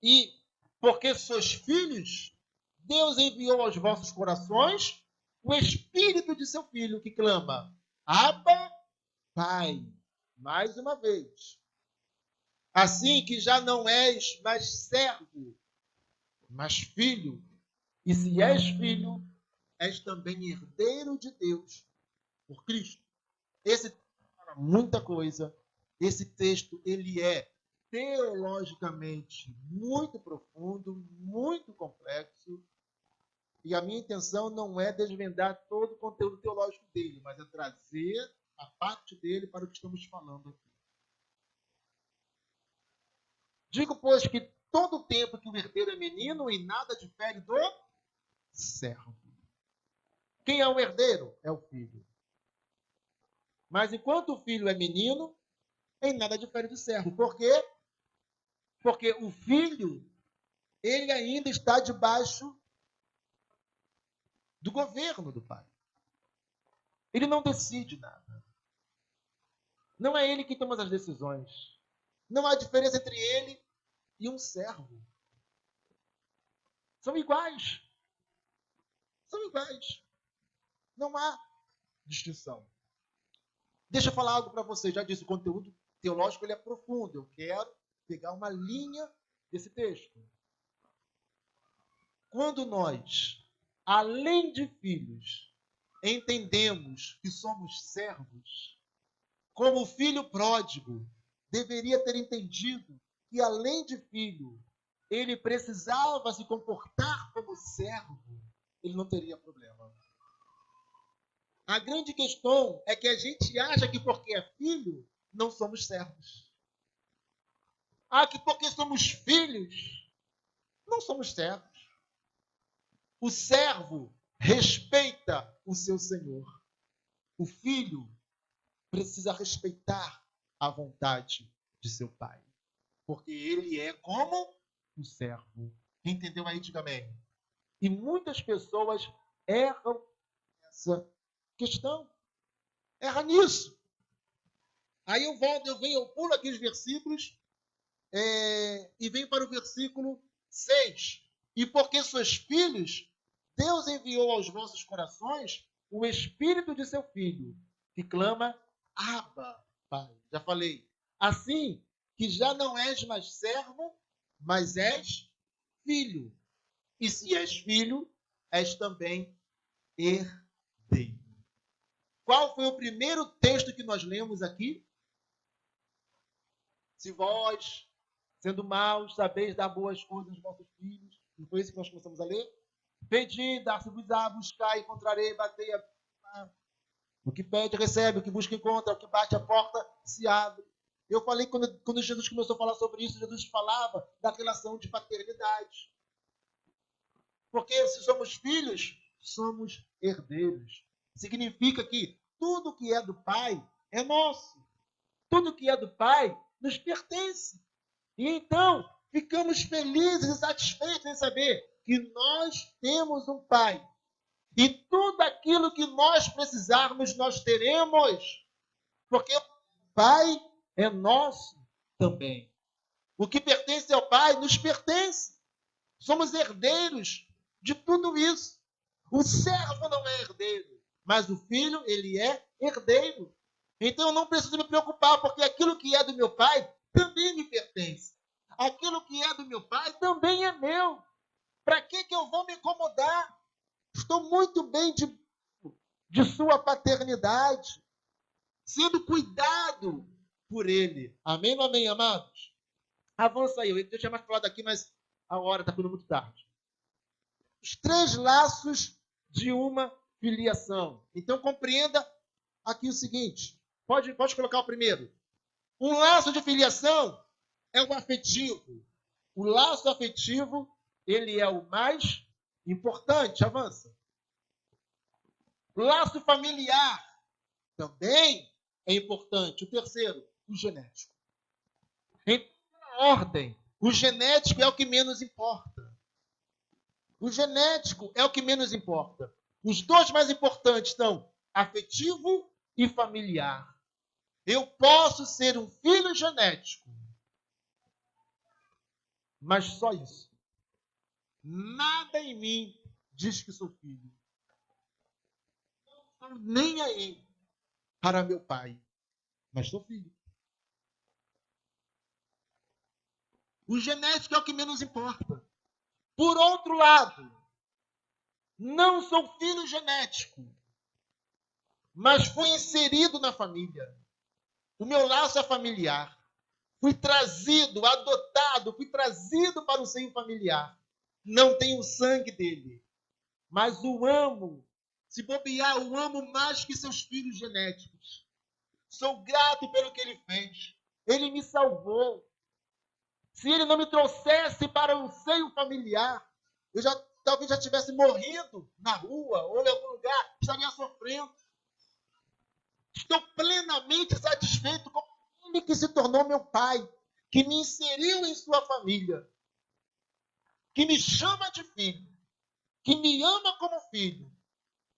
E, porque sois filhos, Deus enviou aos vossos corações o Espírito de seu Filho, que clama: Abba, Pai. Mais uma vez. Assim que já não és mais servo, mas filho. E se és filho, és também herdeiro de Deus por Cristo. Esse texto fala muita coisa. Esse texto, ele é teologicamente muito profundo, muito complexo. E a minha intenção não é desvendar todo o conteúdo teológico dele, mas é trazer a parte dele para o que estamos falando aqui. Digo, pois, que todo o tempo que o herdeiro é menino, em nada difere do servo. Quem é o herdeiro? É o filho. Mas enquanto o filho é menino, em nada difere do servo. Por quê? Porque o filho, ele ainda está debaixo do governo do pai. Ele não decide nada. Não é ele que toma as decisões. Não há diferença entre ele e um servo. São iguais. São iguais. Não há distinção. Deixa eu falar algo para você. Já disse, o conteúdo teológico ele é profundo. Eu quero pegar uma linha desse texto. Quando nós, além de filhos, entendemos que somos servos, como o filho pródigo deveria ter entendido que, além de filho, ele precisava se comportar como servo, ele não teria problema. A grande questão é que a gente acha que porque é filho, não somos servos. Que porque somos filhos, não somos servos. O servo respeita o seu senhor. O filho precisa respeitar a vontade de seu pai. Porque ele é como um servo. Entendeu aí? Diga amém. E muitas pessoas erram nessa questão. Erra nisso. Aí eu volto, eu pulo aqueles versículos e venho para o versículo 6. E porque sois filhos, Deus enviou aos vossos corações o Espírito de seu Filho, que clama, Abba, Pai. Já falei. Assim que já não és mais servo, mas és filho. E se és filho, és também herdeiro. Qual foi o primeiro texto que nós lemos aqui? Se vós, sendo maus, sabeis dar boas coisas aos vossos filhos. Não foi isso que nós começamos a ler? Pedi, dar-se-vos-á, buscar, encontrarei, batei. O que pede, recebe. O que busca, encontra. O que bate, a porta se abre. Eu falei, quando Jesus começou a falar sobre isso, Jesus falava da relação de paternidade. Porque se somos filhos, somos herdeiros. Significa que tudo que é do Pai é nosso. Tudo que é do Pai nos pertence. E então, ficamos felizes e satisfeitos em saber que nós temos um Pai. E tudo aquilo que nós precisarmos, nós teremos. Porque o Pai é nosso também. O que pertence ao Pai nos pertence. Somos herdeiros de tudo isso. O servo não é herdeiro, mas o filho, ele é herdeiro. Então eu não preciso me preocupar, porque aquilo que é do meu pai também me pertence. Aquilo que é do meu pai também é meu. Para que eu vou me incomodar? Estou muito bem de sua paternidade, sendo cuidado por ele. Amém ou amém, amados? Avança aí. Eu tinha mais falado aqui, mas a hora está ficando muito tarde. Os 3 laços de uma filiação. Então, compreenda aqui o seguinte. Pode colocar o primeiro. Um laço de filiação é o afetivo. O laço afetivo, ele é o mais importante. Avança. O laço familiar também é importante. O terceiro, o genético. Em ordem, o genético é o que menos importa. O genético é o que menos importa. Os 2 mais importantes são afetivo e familiar. Eu posso ser um filho genético, mas só isso. Nada em mim diz que sou filho. Não estou nem aí para meu pai, mas sou filho. O genético é o que menos importa. Por outro lado, não sou filho genético, mas fui inserido na família. O meu laço é familiar. Fui trazido, adotado, fui trazido para o seio familiar. Não tenho o sangue dele, mas o amo. Se bobear, o amo mais que seus filhos genéticos. Sou grato pelo que ele fez. Ele me salvou. Se ele não me trouxesse para o seio familiar, eu talvez já tivesse morrido na rua ou em algum lugar, estaria sofrendo. Estou plenamente satisfeito com ele que se tornou meu pai, que me inseriu em sua família, que me chama de filho, que me ama como filho.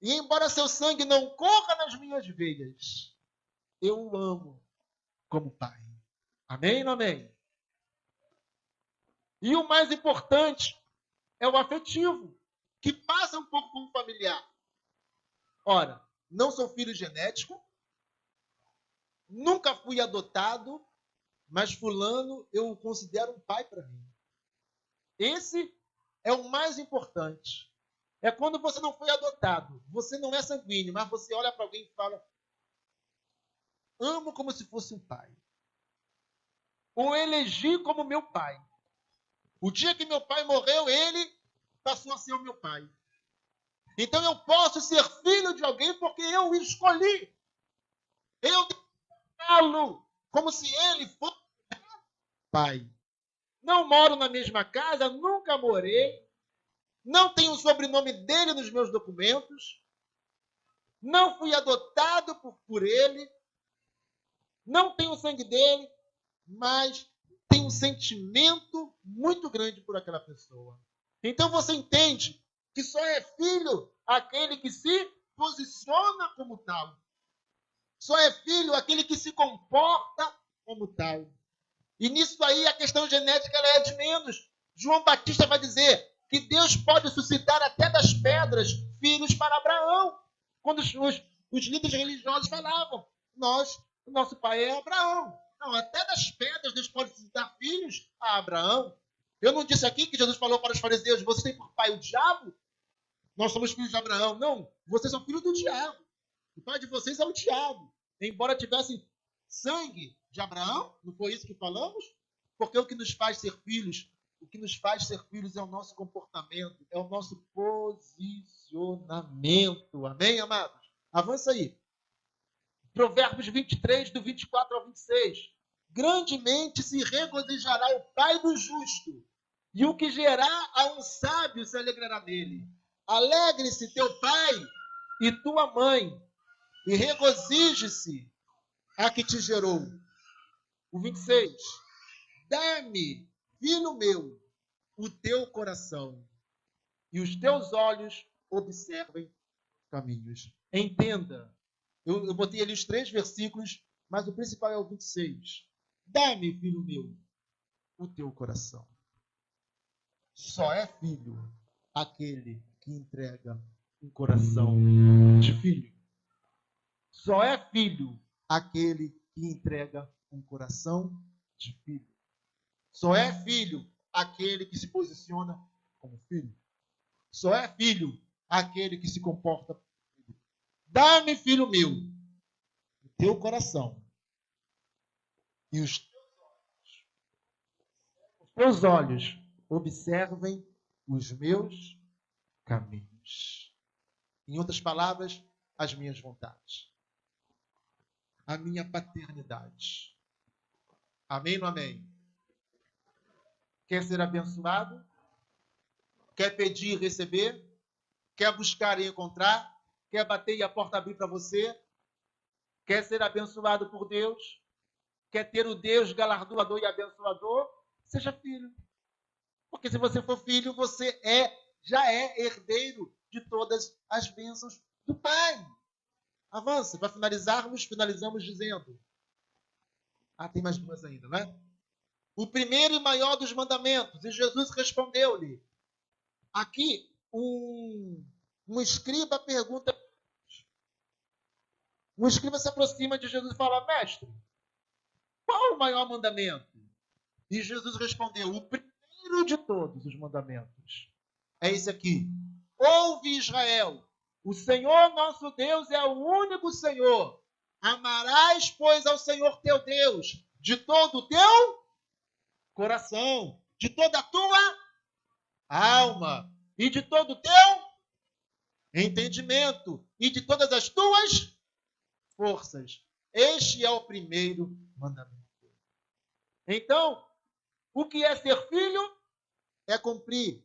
E embora seu sangue não corra nas minhas veias, eu o amo como pai. Amém ou não amém? E o mais importante, é o afetivo, que passa um pouco como familiar. Ora, não sou filho genético, nunca fui adotado, mas fulano eu o considero um pai para mim. Esse é o mais importante. É quando você não foi adotado, você não é sanguíneo, mas você olha para alguém e fala: amo como se fosse um pai. O elegi como meu pai. O dia que meu pai morreu, ele passou a ser o meu pai. Então eu posso ser filho de alguém porque eu o escolhi. Eu falo como se ele fosse pai. Não moro na mesma casa, nunca morei. Não tenho o sobrenome dele nos meus documentos. Não fui adotado por ele. Não tenho o sangue dele, mas tenho um sentimento muito grande por aquela pessoa. Então você entende que só é filho aquele que se posiciona como tal. Só é filho aquele que se comporta como tal. E nisso aí a questão genética ela é de menos. João Batista vai dizer que Deus pode suscitar até das pedras filhos para Abraão. Quando os líderes religiosos falavam, o nosso pai é Abraão. Não, até das pedras Deus pode suscitar filhos a Abraão. Eu não disse aqui que Jesus falou para os fariseus, vocês têm por pai o diabo? Nós somos filhos de Abraão. Não, vocês são filhos do diabo. O pai de vocês é o diabo. Embora tivessem sangue de Abraão, não foi isso que falamos? Porque o que nos faz ser filhos, é o nosso comportamento, é o nosso posicionamento. Amém, amados? Avança aí. Provérbios 23, do 24 ao 26. Grandemente se regozijará o pai do justo, e o que gerar a um sábio se alegrará nele. Alegre-se teu pai e tua mãe, e regozije-se a que te gerou. O 26. Dá-me, filho meu, o teu coração, e os teus olhos observem caminhos. Entenda. Eu botei ali os 3 versículos, mas o principal é o 26. Dá-me, filho meu, o teu coração. Só é filho aquele que entrega um coração de filho. Só é filho aquele que entrega um coração de filho. Só é filho aquele que se posiciona como filho. Só é filho aquele que se comporta como filho. Dá-me, filho meu, o teu coração e os teus olhos observem os meus caminhos. Em outras palavras, as minhas vontades. A minha paternidade. Amém ou não amém? Quer ser abençoado? Quer pedir e receber? Quer buscar e encontrar? Quer bater e a porta abrir para você? Quer ser abençoado por Deus? Quer ter o Deus galardoador e abençoador? Seja filho. Porque se você for filho, você já é herdeiro de todas as bênçãos do Pai. Avança. Para finalizamos dizendo. Tem mais 2 ainda, né? O primeiro e maior dos mandamentos. E Jesus respondeu-lhe. Aqui, um escriba pergunta. Um escriba se aproxima de Jesus e fala: mestre, qual o maior mandamento? E Jesus respondeu: o primeiro de todos os mandamentos é esse aqui. Ouve, Israel, o Senhor nosso Deus é o único Senhor. Amarás, pois, ao Senhor teu Deus de todo o teu coração, de toda a tua alma e de todo o teu entendimento e de todas as tuas forças. Este é o primeiro mandamento. Então, o que é ser filho? É cumprir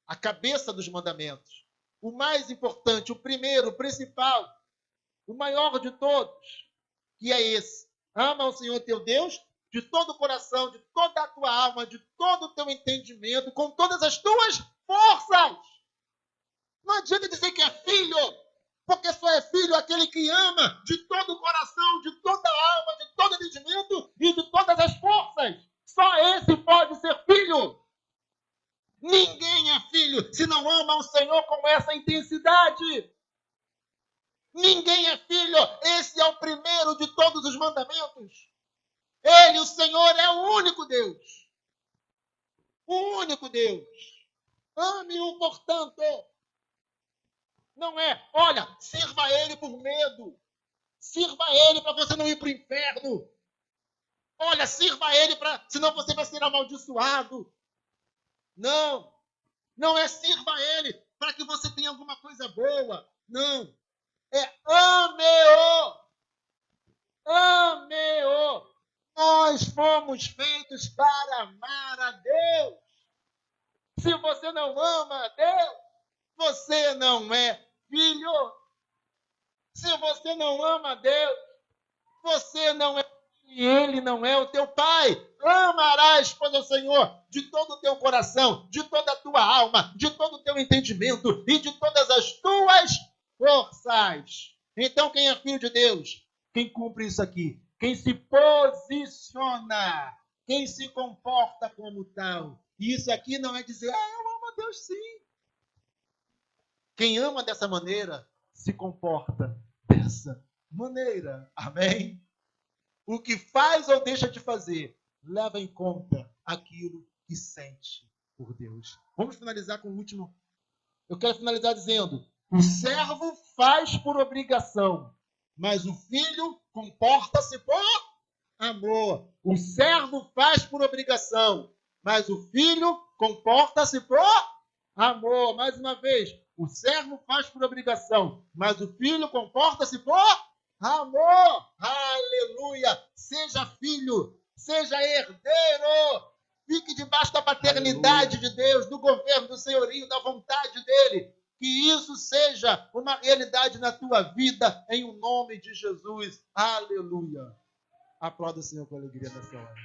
a cabeça dos mandamentos. O mais importante, o primeiro, o principal, o maior de todos, que é esse. Ama o Senhor teu Deus de todo o coração, de toda a tua alma, de todo o teu entendimento, com todas as tuas forças. Não adianta dizer que é filho, porque só é filho aquele que ama de todo o coração, de toda a alma, de todo o entendimento e de primeiro de todos os mandamentos. Ele, o Senhor, é o único Deus. O único Deus. Ame-o, portanto. Não é, olha, sirva a Ele por medo. Sirva a Ele para você não ir para o inferno. Olha, sirva a Ele para, senão você vai ser amaldiçoado. Não. Não é sirva a Ele para que você tenha alguma coisa boa. Não. É ame-o. Ame-o. Nós fomos feitos para amar a Deus. Se você não ama a Deus, você não é filho. Se você não ama a Deus, você não é, e Ele não é o teu pai. Amarás, pois, ao Senhor de todo o teu coração, de toda a tua alma, de todo o teu entendimento e de todas as tuas forças. Então, quem é filho de Deus? Quem cumpre isso aqui? Quem se posiciona? Quem se comporta como tal? E isso aqui não é dizer, eu amo a Deus sim. Quem ama dessa maneira, se comporta dessa maneira. Amém? O que faz ou deixa de fazer, leva em conta aquilo que sente por Deus. Vamos finalizar com o último. Eu quero finalizar dizendo, o servo faz por obrigação, mas o filho comporta-se por amor. O servo faz por obrigação, mas o filho comporta-se por amor. Mais uma vez, o servo faz por obrigação, mas o filho comporta-se por amor. Aleluia! Seja filho, seja herdeiro. Fique debaixo da paternidade de Deus, do governo, do senhorio, da vontade dele. Que isso seja uma realidade na tua vida, em o nome de Jesus. Aleluia! Aplauda o Senhor com alegria nessa hora.